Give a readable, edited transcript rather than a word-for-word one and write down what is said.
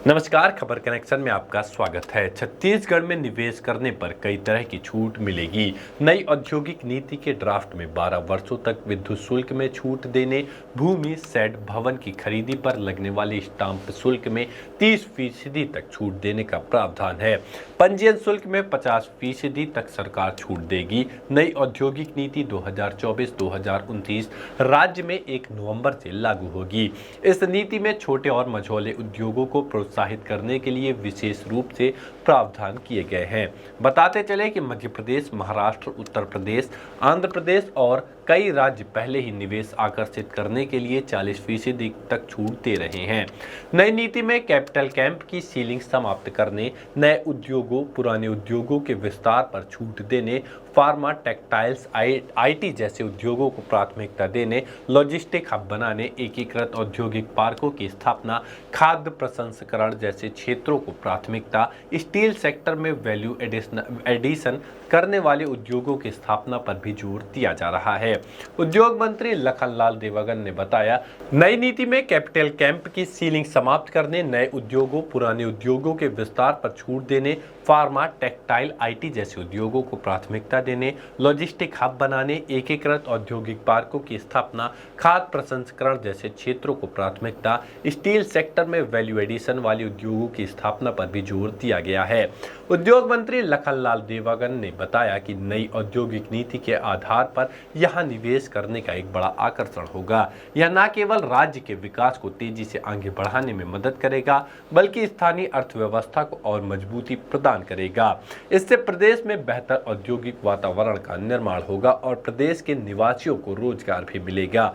नमस्कार, खबर कनेक्शन में आपका स्वागत है। छत्तीसगढ़ में निवेश करने पर कई तरह की छूट मिलेगी। नई औद्योगिक नीति के ड्राफ्ट में 12 वर्षों तक विद्युत शुल्क में छूट देने, भूमि, शेड, भवन की खरीदी पर लगने वाले स्टाम्प शुल्क में 30% तक छूट देने का प्रावधान है। पंजीयन शुल्क में 50% तक सरकार छूट देगी। नई औद्योगिक नीति 2024-2029 राज्य में 1 नवंबर से लागू होगी। इस नीति में छोटे और मझौले उद्योगों को प्रोत्साहित करने के लिए विशेष रूप से प्रावधान किए गए हैं। बताते चले कि मध्य प्रदेश, महाराष्ट्र, उत्तर प्रदेश, आंध्र प्रदेश और कई राज्य पहले ही निवेश आकर्षित करने के लिए 40% तक छूट दे रहे हैं। नई नीति में कैपिटल कैंप की सीलिंग समाप्त करने, नए उद्योगों, पुराने उद्योगों के विस्तार पर छूट देने, फार्मा, टेक्सटाइल्स, आईटी जैसे उद्योगों को प्राथमिकता देने, लॉजिस्टिक हब बनाने, एकीकृत औद्योगिक पार्कों की स्थापना, खाद्य प्रसंस्करण जैसे क्षेत्रों को प्राथमिकता, स्टील सेक्टर में वैल्यू एडिशन करने वाले उद्योगों की स्थापना पर भी जोर दिया जा रहा है। उद्योग मंत्री लखनलाल देवागन ने बताया, नई नीति में कैपिटल कैंप की सीलिंग समाप्त करने, नए उद्योगों, पुराने उद्योगों के विस्तार पर छूट देने, फार्मा, टेक्सटाइल, आईटी जैसे उद्योगों को प्राथमिकता देने, लॉजिस्टिक हब बनाने, एकीकृत औद्योगिक पार्कों की स्थापना, खाद्य प्रसंस्करण जैसे क्षेत्रों को प्राथमिकता, स्टील सेक्टर में वैल्यू एडिशन वाले उद्योगों की स्थापना पर भी जोर दिया गया है। उद्योग मंत्री लखनलाल देवागन ने बताया कि नई औद्योगिक नीति के आधार पर यहां निवेश करने का एक बड़ा आकर्षण होगा। यह न केवल राज्य के विकास को तेजी से आगे बढ़ाने में मदद करेगा, बल्कि स्थानीय अर्थव्यवस्था को और मजबूती प्रदान करेगा। इससे प्रदेश में बेहतर औद्योगिक वातावरण का निर्माण होगा और प्रदेश के निवासियों को रोजगार भी मिलेगा।